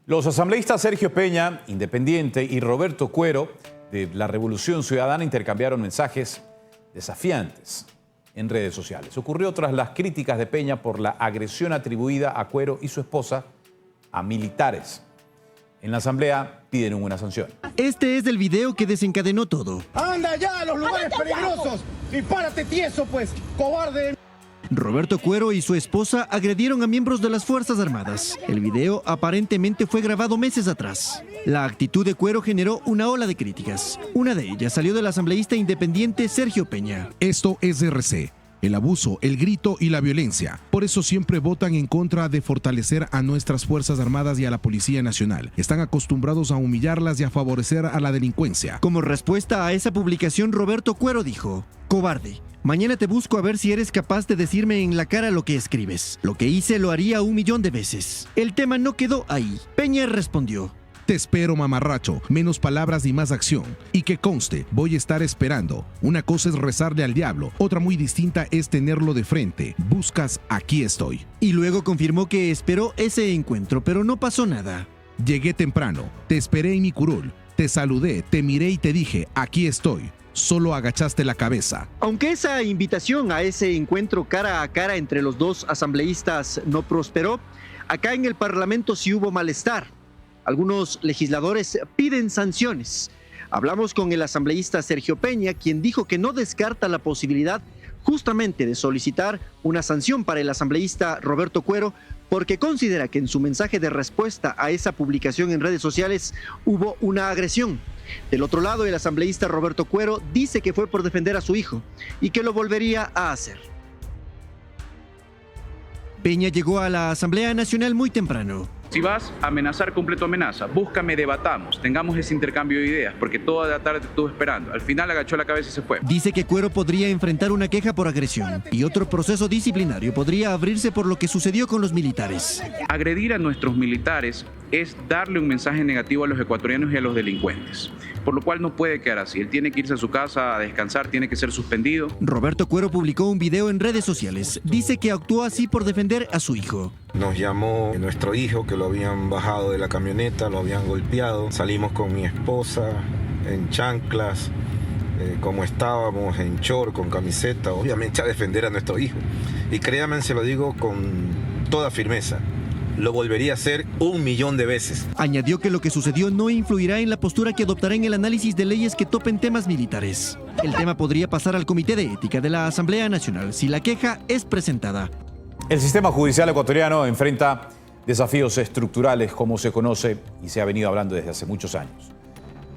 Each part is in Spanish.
Los asambleístas Sergio Peña, independiente, y Roberto Cuero, de la Revolución Ciudadana, intercambiaron mensajes desafiantes en redes sociales. Ocurrió tras las críticas de Peña por la agresión atribuida a Cuero y su esposa a militares. En la asamblea piden una sanción. Este es el video que desencadenó todo. ¡Anda ya a los lugares peligrosos! ¡Y párate tieso, pues, cobarde! Roberto Cuero y su esposa agredieron a miembros de las Fuerzas Armadas. El video aparentemente fue grabado meses atrás. La actitud de Cuero generó una ola de críticas. Una de ellas salió del asambleísta independiente Sergio Peña. Esto es RC. El abuso, el grito y la violencia. Por eso siempre votan en contra de fortalecer a nuestras Fuerzas Armadas y a la Policía Nacional. Están acostumbrados a humillarlas y a favorecer a la delincuencia. Como respuesta a esa publicación, Roberto Cuero dijo: cobarde, mañana te busco a ver si eres capaz de decirme en la cara lo que escribes. Lo que hice lo haría 1.000.000 de veces. El tema no quedó ahí. Peña respondió: te espero, mamarracho, menos palabras y más acción. Y que conste, voy a estar esperando. Una cosa es rezarle al diablo, otra muy distinta es tenerlo de frente. Buscas, aquí estoy. Y luego confirmó que esperó ese encuentro, pero no pasó nada. Llegué temprano, te esperé en mi curul, te saludé, te miré y te dije, aquí estoy. Solo agachaste la cabeza. Aunque esa invitación a ese encuentro cara a cara entre los dos asambleístas no prosperó, acá en el Parlamento sí hubo malestar. Algunos legisladores piden sanciones. Hablamos con el asambleísta Sergio Peña, quien dijo que no descarta la posibilidad justamente de solicitar una sanción para el asambleísta Roberto Cuero, porque considera que en su mensaje de respuesta a esa publicación en redes sociales hubo una agresión. Del otro lado, el asambleísta Roberto Cuero dice que fue por defender a su hijo y que lo volvería a hacer. Peña llegó a la Asamblea Nacional muy temprano. Si vas a amenazar, cumple tu amenaza. Búscame, debatamos, tengamos ese intercambio de ideas, porque toda la tarde te estuve esperando. Al final agachó la cabeza y se fue. Dice que Cuero podría enfrentar una queja por agresión y otro proceso disciplinario podría abrirse por lo que sucedió con los militares. Agredir a nuestros militares es darle un mensaje negativo a los ecuatorianos y a los delincuentes, por lo cual no puede quedar así. Él tiene que irse a su casa a descansar, tiene que ser suspendido. Roberto Cuero publicó un video en redes sociales. Dice que actuó así por defender a su hijo. Nos llamó nuestro hijo, que lo habían bajado de la camioneta, lo habían golpeado. Salimos con mi esposa en chanclas, como estábamos, en short, con camiseta, obviamente a defender a nuestro hijo. Y créanme, se lo digo con toda firmeza, lo volvería a hacer 1.000.000 de veces. Añadió que lo que sucedió no influirá en la postura que adoptará en el análisis de leyes que topen temas militares. El tema podría pasar al Comité de Ética de la Asamblea Nacional si la queja es presentada. El sistema judicial ecuatoriano enfrenta desafíos estructurales, como se conoce y se ha venido hablando desde hace muchos años.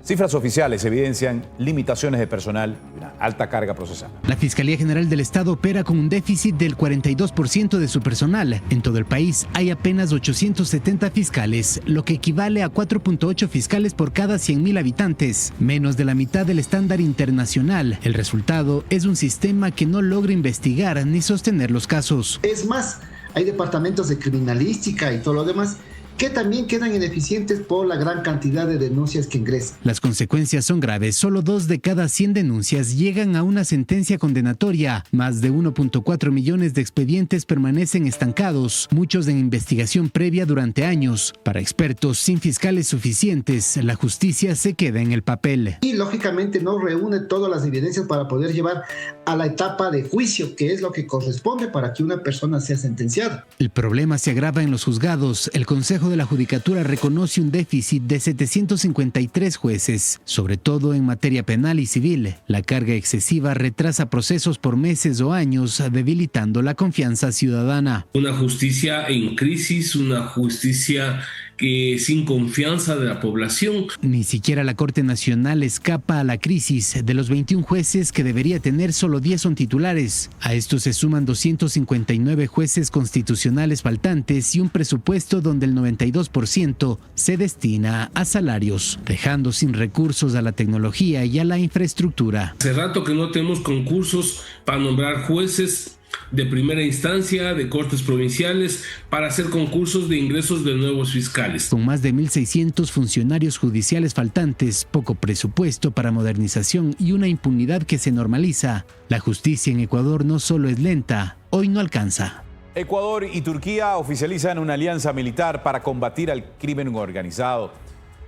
Cifras oficiales evidencian limitaciones de personal y una alta carga procesal. La Fiscalía General del Estado opera con un déficit del 42% de su personal. En todo el país hay apenas 870 fiscales, lo que equivale a 4.8 fiscales por cada 100.000 habitantes, menos de la mitad del estándar internacional. El resultado es un sistema que no logra investigar ni sostener los casos. Es más, hay departamentos de criminalística y todo lo demás que también quedan ineficientes por la gran cantidad de denuncias que ingresan. Las consecuencias son graves. Solo 2 de cada 100 denuncias llegan a una sentencia condenatoria. Más de 1.4 millones de expedientes permanecen estancados, muchos en investigación previa durante años. Para expertos, sin fiscales suficientes, la justicia se queda en el papel. Y lógicamente no reúne todas las evidencias para poder llevar a la etapa de juicio, que es lo que corresponde para que una persona sea sentenciada. El problema se agrava en los juzgados. El Consejo de la Judicatura reconoce un déficit de 753 jueces, sobre todo en materia penal y civil. La carga excesiva retrasa procesos por meses o años, debilitando la confianza ciudadana. Una justicia en crisis, una justicia que sin confianza de la población. Ni siquiera la Corte Nacional escapa a la crisis. De los 21 jueces que debería tener, solo 10 son titulares. A estos se suman 259 jueces constitucionales faltantes y un presupuesto donde el 92% se destina a salarios, dejando sin recursos a la tecnología y a la infraestructura. Hace rato que no tenemos concursos para nombrar jueces de primera instancia, de cortes provinciales, para hacer concursos de ingresos de nuevos fiscales. Con más de 1.600 funcionarios judiciales faltantes, poco presupuesto para modernización y una impunidad que se normaliza, la justicia en Ecuador no solo es lenta, hoy no alcanza. Ecuador y Turquía oficializan una alianza militar para combatir al crimen organizado.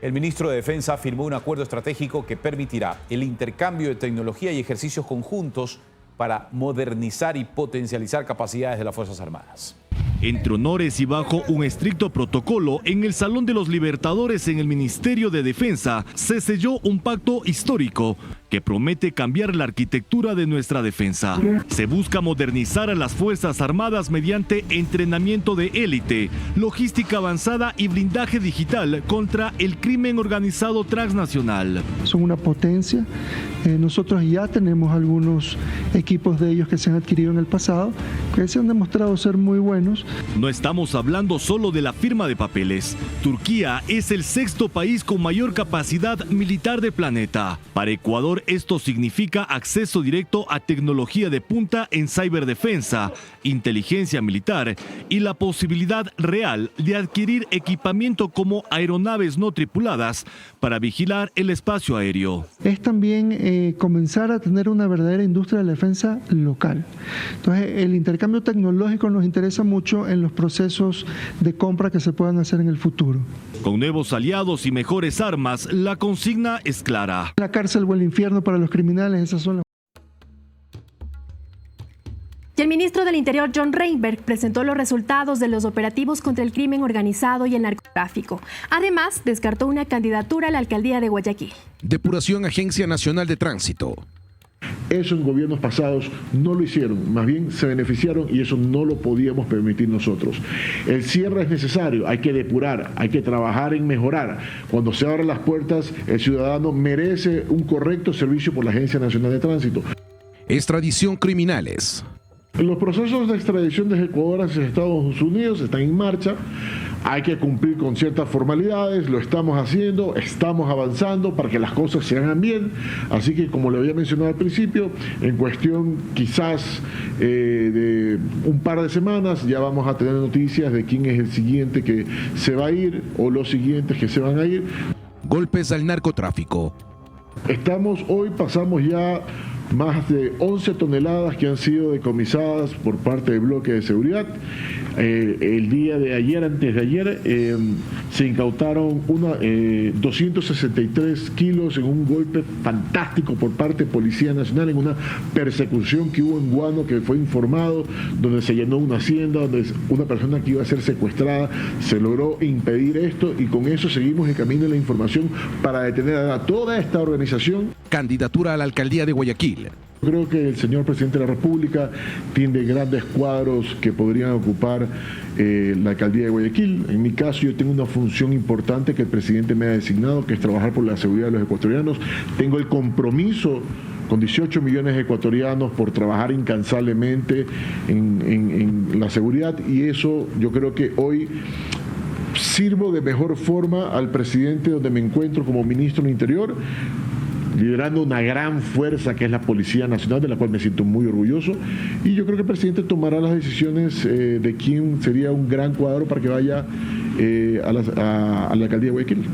El ministro de Defensa firmó un acuerdo estratégico que permitirá el intercambio de tecnología y ejercicios conjuntos para modernizar y potencializar capacidades de las Fuerzas Armadas. Entre honores y bajo un estricto protocolo, en el Salón de los Libertadores en el Ministerio de Defensa se selló un pacto histórico que promete cambiar la arquitectura de nuestra defensa. Se busca modernizar a las Fuerzas Armadas mediante entrenamiento de élite, logística avanzada y blindaje digital contra el crimen organizado transnacional. Son una potencia. Nosotros ya tenemos algunos equipos de ellos que se han adquirido en el pasado, que se han demostrado ser muy buenos. No estamos hablando solo de la firma de papeles. Turquía es el 6º país con mayor capacidad militar del planeta. Para Ecuador, esto significa acceso directo a tecnología de punta en ciberdefensa, inteligencia militar y la posibilidad real de adquirir equipamiento como aeronaves no tripuladas para vigilar el espacio aéreo. Es también comenzar a tener una verdadera industria de la defensa local. Entonces, el intercambio tecnológico nos interesa mucho en los procesos de compra que se puedan hacer en el futuro. Con nuevos aliados y mejores armas, la consigna es clara. La cárcel o el infierno para los criminales, esas son las... Y el ministro del Interior, John Reinberg, presentó los resultados de los operativos contra el crimen organizado y el narcotráfico. Además, descartó una candidatura a la alcaldía de Guayaquil. Depuración Agencia Nacional de Tránsito. Eso en gobiernos pasados no lo hicieron, más bien se beneficiaron y eso no lo podíamos permitir nosotros. El cierre es necesario, hay que depurar, hay que trabajar en mejorar. Cuando se abran las puertas, el ciudadano merece un correcto servicio por la Agencia Nacional de Tránsito. Extradición criminales. Los procesos de extradición de Ecuador hacia Estados Unidos están en marcha. Hay que cumplir con ciertas formalidades, lo estamos haciendo, estamos avanzando para que las cosas se hagan bien. Así que, como le había mencionado al principio, en cuestión quizás de un par de semanas ya vamos a tener noticias de quién es el siguiente que se va a ir o los siguientes que se van a ir. Golpes al narcotráfico. Pasamos ya más de 11 toneladas que han sido decomisadas por parte del bloque de seguridad. El día de ayer, antes de ayer, se incautaron 263 kilos en un golpe fantástico por parte de Policía Nacional en una persecución que hubo en Guano, que fue informado, donde se llenó una hacienda, donde una persona que iba a ser secuestrada, se logró impedir esto y con eso seguimos en camino de la información para detener a toda esta organización. Candidatura a la alcaldía de Guayaquil. Creo que el señor presidente de la República tiene grandes cuadros que podrían ocupar la alcaldía de Guayaquil. En mi caso, yo tengo una función importante que el presidente me ha designado, que es trabajar por la seguridad de los ecuatorianos. Tengo el compromiso con 18 millones de ecuatorianos por trabajar incansablemente en la seguridad y eso yo creo que hoy sirvo de mejor forma al presidente donde me encuentro como ministro del Interior, liderando una gran fuerza que es la Policía Nacional, de la cual me siento muy orgulloso, y yo creo que el presidente tomará las decisiones de quién sería un gran cuadro para que vaya a la alcaldía de Guayaquil.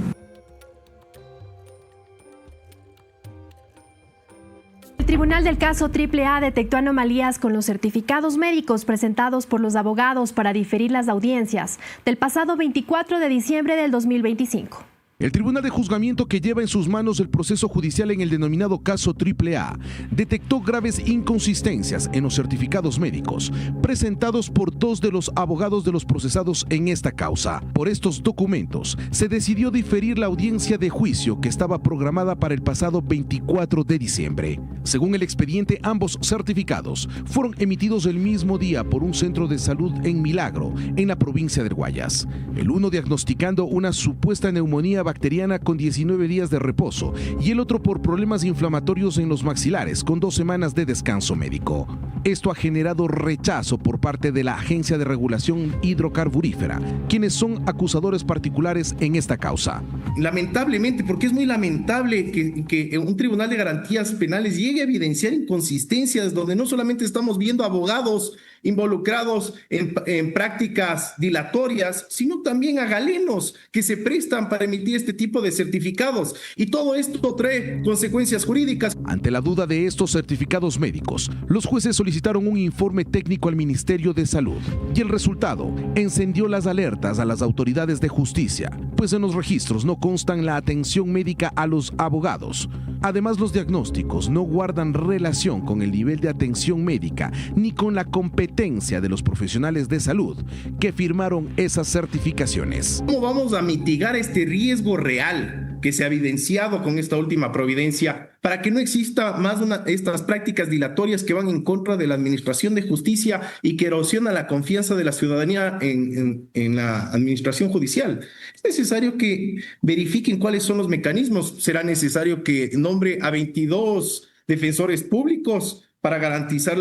El Tribunal del Caso AAA detectó anomalías con los certificados médicos presentados por los abogados para diferir las audiencias del pasado 24 de diciembre del 2025. El Tribunal de Juzgamiento, que lleva en sus manos el proceso judicial en el denominado caso AAA, detectó graves inconsistencias en los certificados médicos presentados por 2 de los abogados de los procesados en esta causa. Por estos documentos, se decidió diferir la audiencia de juicio que estaba programada para el pasado 24 de diciembre. Según el expediente, ambos certificados fueron emitidos el mismo día por un centro de salud en Milagro, en la provincia del Guayas. El uno diagnosticando una supuesta neumonía bacteriana con 19 días de reposo y el otro por problemas inflamatorios en los maxilares con 2 semanas de descanso médico. Esto ha generado rechazo por parte de la Agencia de Regulación Hidrocarburífera, quienes son acusadores particulares en esta causa. Lamentablemente, porque es muy lamentable que un tribunal de garantías penales llegue a evidenciar inconsistencias donde no solamente estamos viendo abogados involucrados en prácticas dilatorias, sino también a galenos que se prestan para emitir este tipo de certificados. Y todo esto trae consecuencias jurídicas. Ante la duda de estos certificados médicos, los jueces solicitaron un informe técnico al Ministerio de Salud. Y el resultado encendió las alertas a las autoridades de justicia, pues en los registros no constan la atención médica a los abogados. Además, los diagnósticos no guardan relación con el nivel de atención médica ni con la competencia de los profesionales de salud que firmaron esas certificaciones. ¿Cómo vamos a mitigar este riesgo real que se ha evidenciado con esta última providencia para que no exista más estas prácticas dilatorias que van en contra de la administración de justicia y que erosionan la confianza de la ciudadanía en la administración judicial? Es necesario que verifiquen cuáles son los mecanismos. Será necesario que nombre a 22 defensores públicos para garantizar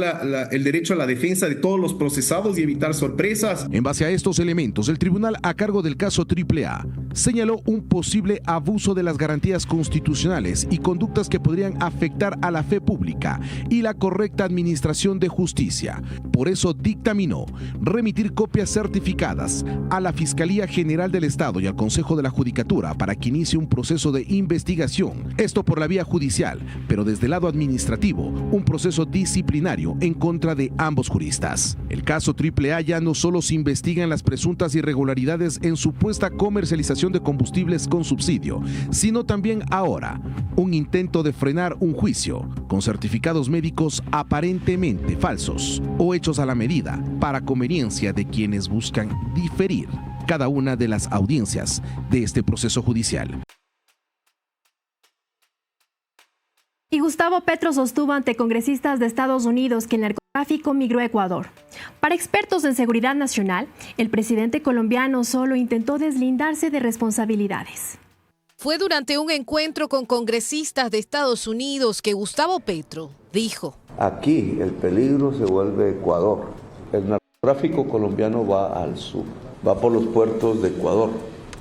el derecho a la defensa de todos los procesados y evitar sorpresas. En base a estos elementos, el tribunal a cargo del caso AAA señaló un posible abuso de las garantías constitucionales y conductas que podrían afectar a la fe pública y la correcta administración de justicia. Por eso dictaminó remitir copias certificadas a la Fiscalía General del Estado y al Consejo de la Judicatura para que inicie un proceso de investigación. Esto por la vía judicial, pero desde el lado administrativo, un proceso disciplinario en contra de ambos juristas. El caso AAA ya no solo se investigan las presuntas irregularidades en supuesta comercialización de combustibles con subsidio, sino también ahora un intento de frenar un juicio con certificados médicos aparentemente falsos o hechos a la medida para conveniencia de quienes buscan diferir cada una de las audiencias de este proceso judicial. Y Gustavo Petro sostuvo ante congresistas de Estados Unidos que el narcotráfico migró a Ecuador. Para expertos en seguridad nacional, el presidente colombiano solo intentó deslindarse de responsabilidades. Fue durante un encuentro con congresistas de Estados Unidos que Gustavo Petro dijo: aquí el peligro se vuelve Ecuador. El narcotráfico colombiano va al sur, va por los puertos de Ecuador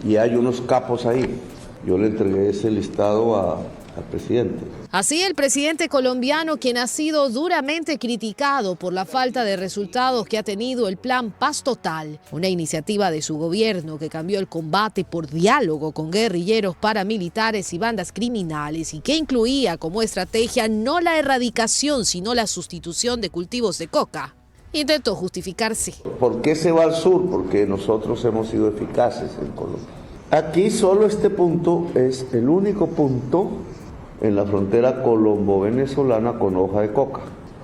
y hay unos capos ahí. Yo le entregué ese listado al presidente. Así, el presidente colombiano, quien ha sido duramente criticado por la falta de resultados que ha tenido el Plan Paz Total, una iniciativa de su gobierno que cambió el combate por diálogo con guerrilleros, paramilitares y bandas criminales y que incluía como estrategia no la erradicación, sino la sustitución de cultivos de coca, intentó justificarse. ¿Por qué se va al sur? Porque nosotros hemos sido eficaces en Colombia. Aquí solo este punto es el único punto en la frontera colombo-venezolana con hoja de coca.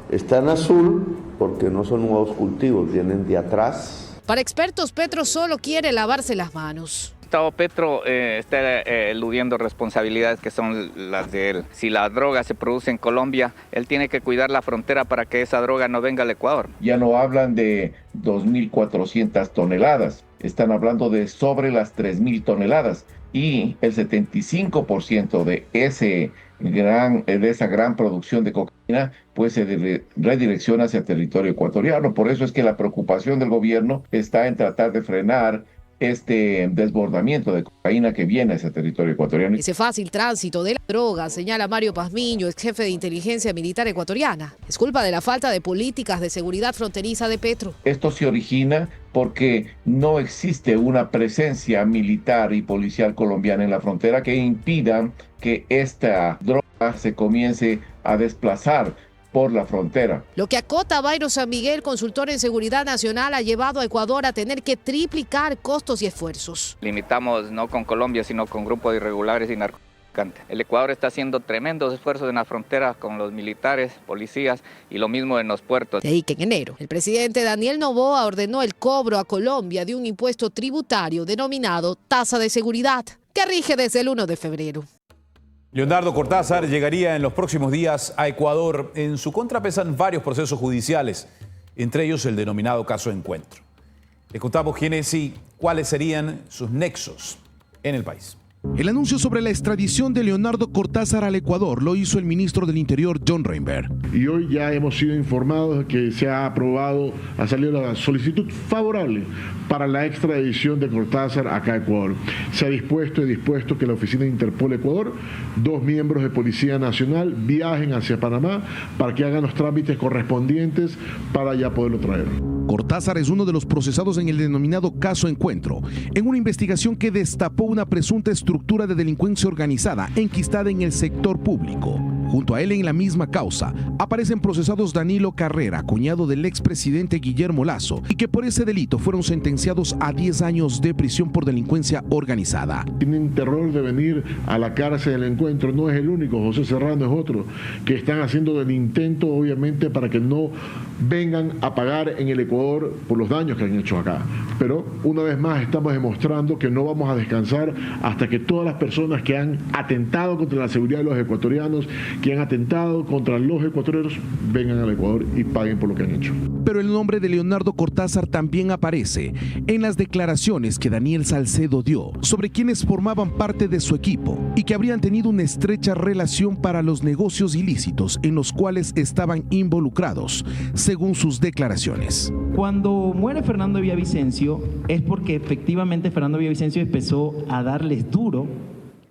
Está en azul porque no son nuevos cultivos, vienen de atrás. Para expertos, Petro solo quiere lavarse las manos. Gustavo Petro está eludiendo responsabilidades que son las de él. Si la droga se produce en Colombia, él tiene que cuidar la frontera para que esa droga no venga al Ecuador. Ya no hablan de 2.400 toneladas, están hablando de sobre las 3.000 toneladas. Y el 75% de esa gran producción de cocaína pues se redirecciona hacia el territorio ecuatoriano. Por eso es que la preocupación del gobierno está en tratar de frenar este desbordamiento de cocaína que viene a ese territorio ecuatoriano. Ese fácil tránsito de la droga, señala Mario Pazmiño, ex jefe de inteligencia militar ecuatoriana, es culpa de la falta de políticas de seguridad fronteriza de Petro. Esto se origina porque no existe una presencia militar y policial colombiana en la frontera que impida que esta droga se comience a desplazar por la frontera. Lo que acota Bayro San Miguel, consultor en seguridad nacional, ha llevado a Ecuador a tener que triplicar costos y esfuerzos. Limitamos no con Colombia, sino con grupos irregulares y narcotraficantes. El Ecuador está haciendo tremendos esfuerzos en las fronteras con los militares, policías y lo mismo en los puertos. De ahí que en enero, el presidente Daniel Noboa ordenó el cobro a Colombia de un impuesto tributario denominado tasa de seguridad, que rige desde el 1 de febrero. Leonardo Cortázar llegaría en los próximos días a Ecuador. En su contra pesan varios procesos judiciales, entre ellos el denominado caso Encuentro. Le contamos quiénes y cuáles serían sus nexos en el país. El anuncio sobre la extradición de Leonardo Cortázar al Ecuador lo hizo el ministro del Interior, John Reinberg. Y hoy ya hemos sido informados de que se ha aprobado, ha salido la solicitud favorable para la extradición de Cortázar acá a Ecuador. Se ha dispuesto que la oficina de Interpol Ecuador, 2 miembros de Policía Nacional viajen hacia Panamá para que hagan los trámites correspondientes para ya poderlo traer. Cortázar es uno de los procesados en el denominado caso Encuentro, en una investigación que destapó una presunta estructura de delincuencia organizada enquistada en el sector público. Junto a él en la misma causa aparecen procesados Danilo Carrera, cuñado del expresidente Guillermo Lasso, y que por ese delito fueron sentenciados a 10 años de prisión por delincuencia organizada. Tienen terror de venir a la cárcel del Encuentro, no es el único, José Serrano es otro, que están haciendo el intento obviamente para que no vengan a pagar en el Ecuador por los daños que han hecho acá. Pero una vez más estamos demostrando que no vamos a descansar hasta que todas las personas que han atentado contra la seguridad de los ecuatorianos, que han atentado contra los ecuatorianos, vengan al Ecuador y paguen por lo que han hecho. Pero el nombre de Leonardo Cortázar también aparece en las declaraciones que Daniel Salcedo dio sobre quienes formaban parte de su equipo y que habrían tenido una estrecha relación para los negocios ilícitos en los cuales estaban involucrados, según sus declaraciones. Cuando muere Fernando Villavicencio es porque efectivamente Fernando Villavicencio empezó a darles duro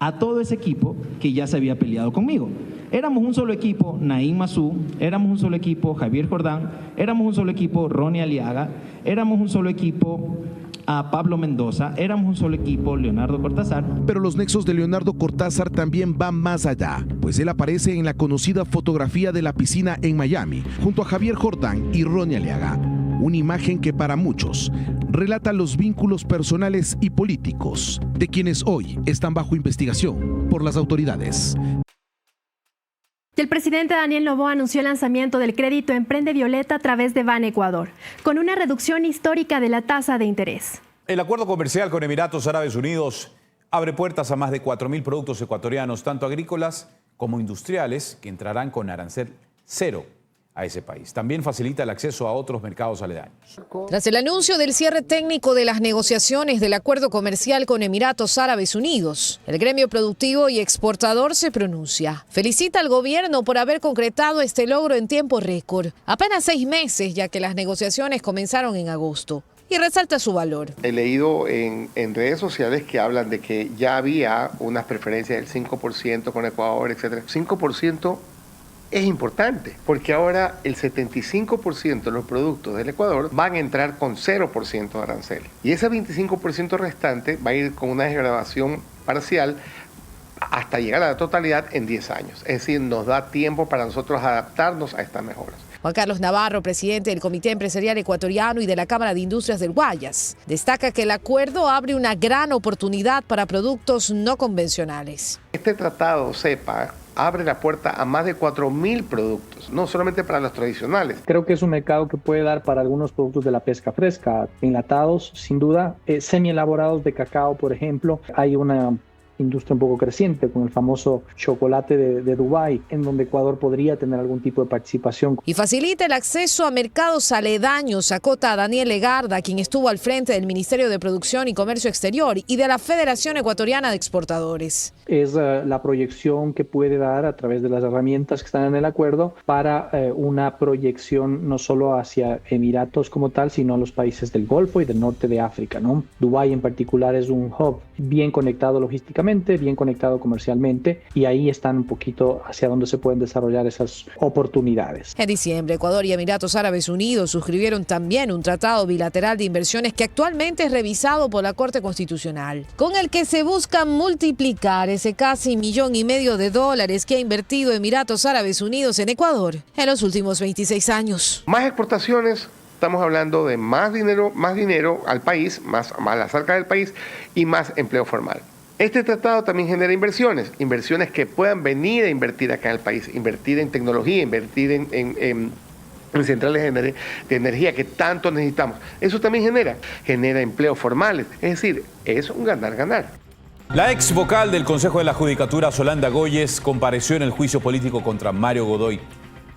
a todo ese equipo que ya se había peleado conmigo. Éramos un solo equipo, Naim Mazú, éramos un solo equipo, Javier Jordán, éramos un solo equipo, Ronnie Aliaga, éramos un solo equipo, a Pablo Mendoza, éramos un solo equipo, Leonardo Cortázar. Pero los nexos de Leonardo Cortázar también van más allá, pues él aparece en la conocida fotografía de la piscina en Miami, junto a Javier Jordán y Ronnie Aliaga. Una imagen que para muchos relata los vínculos personales y políticos de quienes hoy están bajo investigación por las autoridades. El presidente Daniel Noboa anunció el lanzamiento del crédito Emprende Violeta a través de Ban Ecuador, con una reducción histórica de la tasa de interés. El acuerdo comercial con Emiratos Árabes Unidos abre puertas a más de 4.000 productos ecuatorianos, tanto agrícolas como industriales, que entrarán con arancel cero a ese país. También facilita el acceso a otros mercados aledaños. Tras el anuncio del cierre técnico de las negociaciones del acuerdo comercial con Emiratos Árabes Unidos, el gremio productivo y exportador se pronuncia. Felicita al gobierno por haber concretado este logro en tiempo récord, apenas 6 meses, ya que las negociaciones comenzaron en agosto. Y resalta su valor. He leído en redes sociales que hablan de que ya había unas preferencias del 5% con Ecuador, etc. 5% es importante, porque ahora el 75% de los productos del Ecuador van a entrar con 0% de arancel. Y ese 25% restante va a ir con una desgravación parcial hasta llegar a la totalidad en 10 años. Es decir, nos da tiempo para nosotros adaptarnos a estas mejoras. Juan Carlos Navarro, presidente del Comité Empresarial Ecuatoriano y de la Cámara de Industrias del Guayas, destaca que el acuerdo abre una gran oportunidad para productos no convencionales. Este tratado CEPA abre la puerta a más de 4.000 productos, no solamente para los tradicionales. Creo que es un mercado que puede dar para algunos productos de la pesca fresca, enlatados, sin duda, semi-elaborados de cacao, por ejemplo. Hay una industria un poco creciente con el famoso chocolate de Dubái, en donde Ecuador podría tener algún tipo de participación. Y facilita el acceso a mercados aledaños, acota Daniel Legarda, quien estuvo al frente del Ministerio de Producción y Comercio Exterior y de la Federación Ecuatoriana de Exportadores. Es la proyección que puede dar a través de las herramientas que están en el acuerdo para una proyección no solo hacia Emiratos como tal, sino a los países del Golfo y del norte de África, ¿no? Dubái en particular es un hub bien conectado logísticamente, bien conectado comercialmente, y ahí están un poquito hacia donde se pueden desarrollar esas oportunidades. En diciembre, Ecuador y Emiratos Árabes Unidos suscribieron también un tratado bilateral de inversiones que actualmente es revisado por la Corte Constitucional, con el que se busca multiplicar ese casi $1,5 millones que ha invertido Emiratos Árabes Unidos en Ecuador en los últimos 26 años. Más exportaciones. Estamos hablando de más dinero al país, más a las arcas del país y más empleo formal. Este tratado también genera inversiones que puedan venir a invertir acá en el país, invertir en tecnología, invertir en centrales de energía que tanto necesitamos. Eso también genera empleos formales, es decir, es un ganar-ganar. La ex vocal del Consejo de la Judicatura, Solanda Goyes, compareció en el juicio político contra Mario Godoy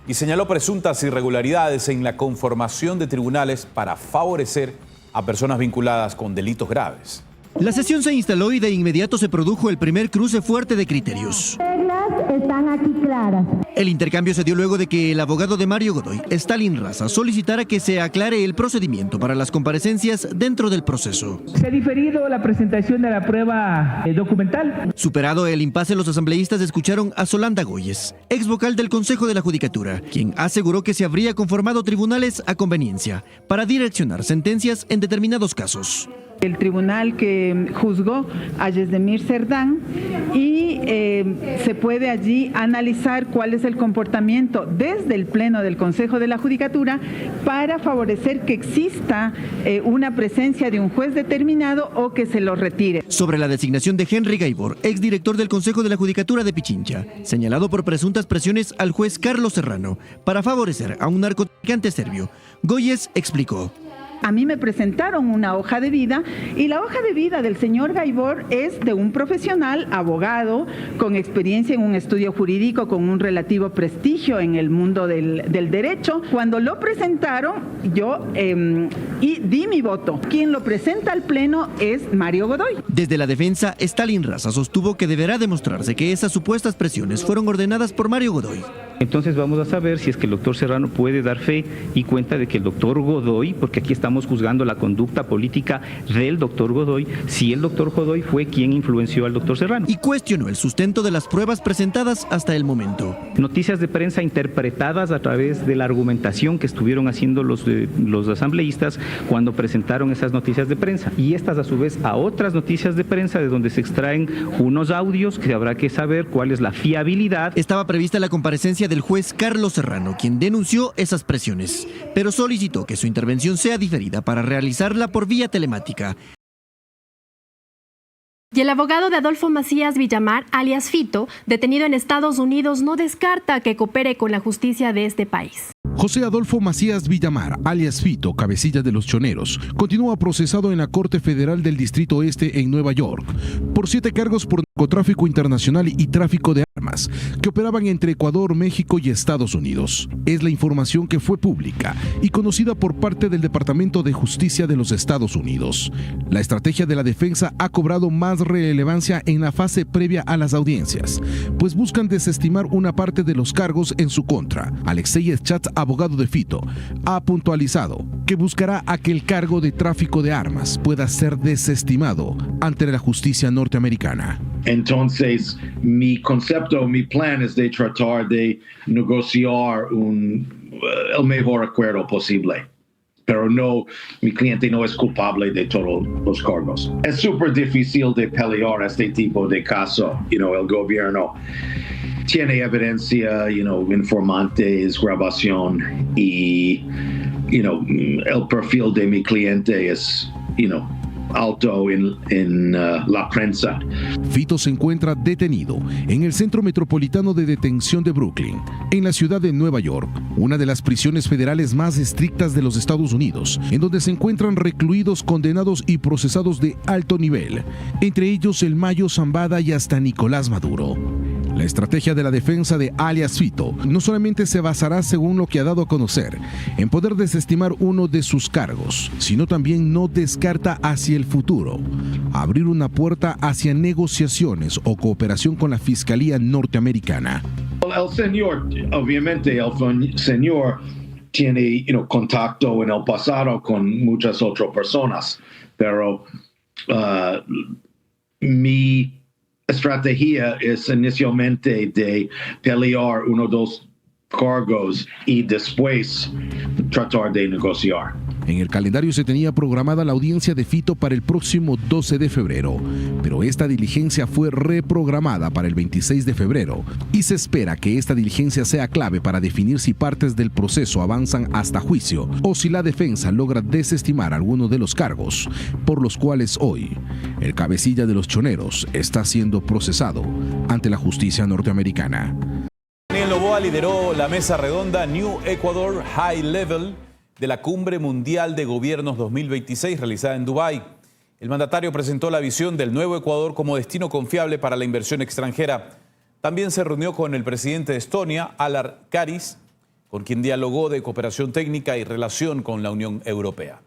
y señaló presuntas irregularidades en la conformación de tribunales para favorecer a personas vinculadas con delitos graves. La sesión se instaló y de inmediato se produjo el primer cruce fuerte de criterios. Las reglas están aquí claras. El intercambio se dio luego de que el abogado de Mario Godoy, Stalin Raza, solicitara que se aclare el procedimiento para las comparecencias dentro del proceso. Se ha diferido la presentación de la prueba documental. Superado el impasse, los asambleístas escucharon a Solanda Goyes, ex vocal del Consejo de la Judicatura, quien aseguró que se habría conformado tribunales a conveniencia para direccionar sentencias en determinados casos. El tribunal que juzgó a Yesdemir Cerdán y se puede allí analizar cuál es el comportamiento desde el Pleno del Consejo de la Judicatura para favorecer que exista una presencia de un juez determinado o que se lo retire. Sobre la designación de Henry Gaibor, exdirector del Consejo de la Judicatura de Pichincha, señalado por presuntas presiones al juez Carlos Serrano para favorecer a un narcotraficante serbio, Goyes explicó. A mí me presentaron una hoja de vida y la hoja de vida del señor Gaibor es de un profesional, abogado, con experiencia en un estudio jurídico, con un relativo prestigio en el mundo del derecho. Cuando lo presentaron, yo y di mi voto. Quien lo presenta al Pleno es Mario Godoy. Desde la defensa, Stalin Raza sostuvo que deberá demostrarse que esas supuestas presiones fueron ordenadas por Mario Godoy. Entonces vamos a saber si es que el doctor Serrano puede dar fe y cuenta de que el doctor Godoy, porque aquí estamos juzgando la conducta política del doctor Godoy, si el doctor Godoy fue quien influenció al doctor Serrano. Y cuestionó el sustento de las pruebas presentadas hasta el momento. Noticias de prensa interpretadas a través de la argumentación que estuvieron haciendo los asambleístas cuando presentaron esas noticias de prensa. Y estas a su vez a otras noticias de prensa de donde se extraen unos audios que habrá que saber cuál es la fiabilidad. Estaba prevista la comparecencia del juez Carlos Serrano, quien denunció esas presiones, pero solicitó que su intervención sea diferida para realizarla por vía telemática. Y el abogado de Adolfo Macías Villamar, alias Fito, detenido en Estados Unidos, no descarta que coopere con la justicia de este país. José Adolfo Macías Villamar, alias Fito, cabecilla de los Choneros, continúa procesado en la Corte Federal del Distrito Este en Nueva York por 7 cargos por narcotráfico internacional y tráfico de armas que operaban entre Ecuador, México y Estados Unidos. Es la información que fue pública y conocida por parte del Departamento de Justicia de los Estados Unidos. La estrategia de la defensa ha cobrado más relevancia en la fase previa a las audiencias, pues buscan desestimar una parte de los cargos en su contra. Alexei Schatz, abogado de Fito, ha puntualizado que buscará a que el cargo de tráfico de armas pueda ser desestimado ante la justicia norteamericana. Entonces, mi concepto, mi plan es de tratar de negociar el mejor acuerdo posible. Pero no, mi cliente no es culpable de todos los cargos. Es súper difícil de pelear este tipo de caso. El gobierno tiene evidencia, informantes, grabación y, el perfil de mi cliente es, alto en la prensa. Fito se encuentra detenido en el Centro Metropolitano de Detención de Brooklyn, en la ciudad de Nueva York, una de las prisiones federales más estrictas de los Estados Unidos, en donde se encuentran recluidos, condenados y procesados de alto nivel, entre ellos el Mayo Zambada y hasta Nicolás Maduro. La estrategia de la defensa de alias Fito no solamente se basará, según lo que ha dado a conocer, en poder desestimar uno de sus cargos, sino también no descarta hacia el futuro abrir una puerta hacia negociaciones o cooperación con la Fiscalía norteamericana. El señor, obviamente, el señor tiene contacto en el pasado con muchas otras personas, pero mi estrategia es inicialmente de pelear uno o dos cargos y después tratar de negociar. En el calendario se tenía programada la audiencia de Fito para el próximo 12 de febrero, pero esta diligencia fue reprogramada para el 26 de febrero y se espera que esta diligencia sea clave para definir si partes del proceso avanzan hasta juicio o si la defensa logra desestimar alguno de los cargos por los cuales hoy el cabecilla de los Choneros está siendo procesado ante la justicia norteamericana. Daniel Noboa lideró la mesa redonda New Ecuador High Level de la Cumbre Mundial de Gobiernos 2026 realizada en Dubái. El mandatario presentó la visión del nuevo Ecuador como destino confiable para la inversión extranjera. También se reunió con el presidente de Estonia, Alar Karis, con quien dialogó de cooperación técnica y relación con la Unión Europea.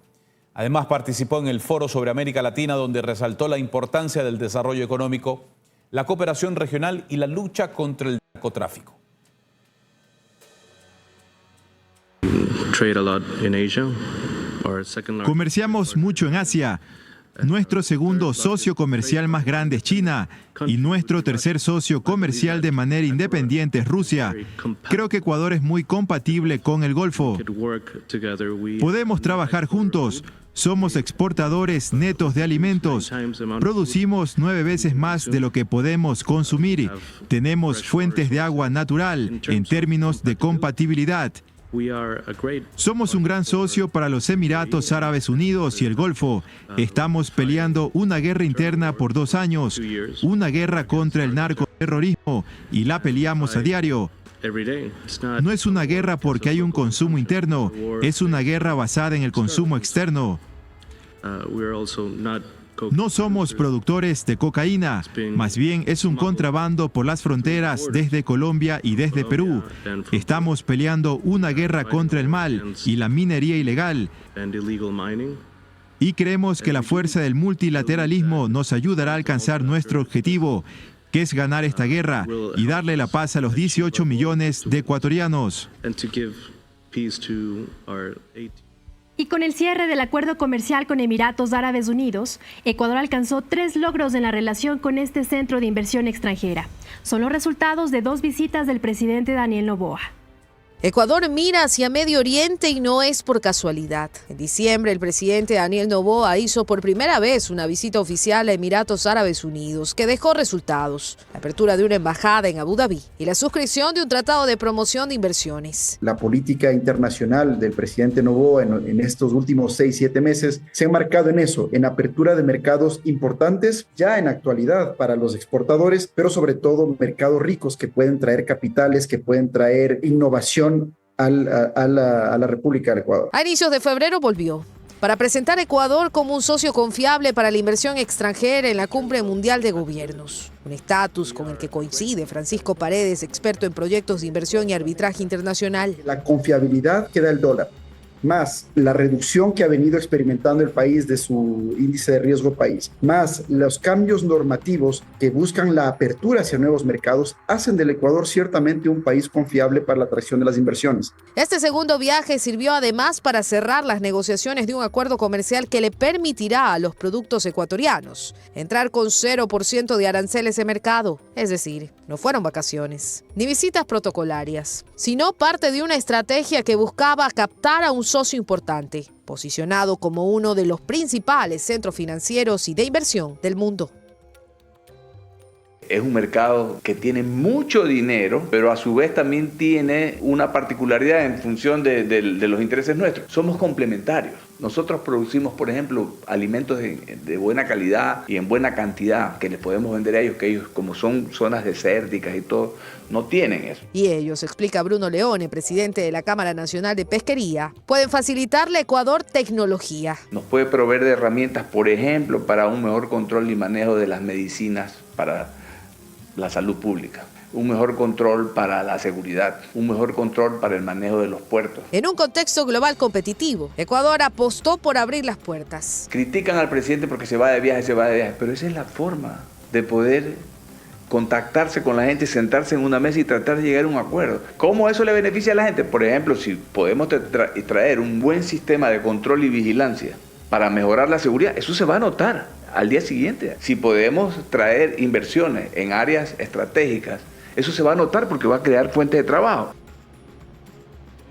Además, participó en el Foro sobre América Latina, donde resaltó la importancia del desarrollo económico, la cooperación regional y la lucha contra el narcotráfico. Comerciamos mucho en Asia. Nuestro segundo socio comercial más grande es China y nuestro tercer socio comercial de manera independiente es Rusia. Creo que Ecuador es muy compatible con el Golfo. Podemos trabajar juntos. Somos exportadores netos de alimentos. Producimos 9 veces más de lo que podemos consumir. Tenemos fuentes de agua natural en términos de compatibilidad. Somos un gran socio para los Emiratos Árabes Unidos y el Golfo. Estamos peleando una guerra interna por 2 años, una guerra contra el narcoterrorismo, y la peleamos a diario. No es una guerra porque hay un consumo interno, es una guerra basada en el consumo externo. No somos productores de cocaína, más bien es un contrabando por las fronteras desde Colombia y desde Perú. Estamos peleando una guerra contra el mal y la minería ilegal. Y creemos que la fuerza del multilateralismo nos ayudará a alcanzar nuestro objetivo, que es ganar esta guerra y darle la paz a los 18 millones de ecuatorianos. Y con el cierre del acuerdo comercial con Emiratos Árabes Unidos, Ecuador alcanzó 3 logros en la relación con este centro de inversión extranjera. Son los resultados de 2 visitas del presidente Daniel Noboa. Ecuador mira hacia Medio Oriente y no es por casualidad. En diciembre, el presidente Daniel Noboa hizo por primera vez una visita oficial a Emiratos Árabes Unidos, que dejó resultados: la apertura de una embajada en Abu Dhabi y la suscripción de un tratado de promoción de inversiones. La política internacional del presidente Noboa en estos últimos 6-7 meses se ha enmarcado en eso, en apertura de mercados importantes, ya en actualidad para los exportadores, pero sobre todo mercados ricos que pueden traer capitales, que pueden traer innovación a la República del Ecuador. A inicios de febrero volvió para presentar a Ecuador como un socio confiable para la inversión extranjera en la Cumbre Mundial de Gobiernos. Un estatus con el que coincide Francisco Paredes, experto en proyectos de inversión y arbitraje internacional. La confiabilidad que da el dólar, más la reducción que ha venido experimentando el país de su índice de riesgo país, más los cambios normativos que buscan la apertura hacia nuevos mercados, hacen del Ecuador ciertamente un país confiable para la atracción de las inversiones. Este segundo viaje sirvió además para cerrar las negociaciones de un acuerdo comercial que le permitirá a los productos ecuatorianos entrar con 0% de aranceles en mercado. Es decir, no fueron vacaciones, ni visitas protocolarias, sino parte de una estrategia que buscaba captar a un socio importante, posicionado como uno de los principales centros financieros y de inversión del mundo. Es un mercado que tiene mucho dinero, pero a su vez también tiene una particularidad en función de los intereses nuestros. Somos complementarios. Nosotros producimos, por ejemplo, alimentos de buena calidad y en buena cantidad que les podemos vender a ellos, que ellos, como son zonas desérticas y todo, no tienen eso. Y ellos, explica Bruno Leone, presidente de la Cámara Nacional de Pesquería, pueden facilitarle a Ecuador tecnología. Nos puede proveer de herramientas, por ejemplo, para un mejor control y manejo de las medicinas para la salud pública, un mejor control para la seguridad, un mejor control para el manejo de los puertos. En un contexto global competitivo, Ecuador apostó por abrir las puertas. Critican al presidente porque se va de viaje, pero esa es la forma de poder contactarse con la gente, sentarse en una mesa y tratar de llegar a un acuerdo. ¿Cómo eso le beneficia a la gente? Por ejemplo, si podemos traer un buen sistema de control y vigilancia para mejorar la seguridad, eso se va a notar al día siguiente. Si podemos traer inversiones en áreas estratégicas, eso se va a notar porque va a crear fuentes de trabajo.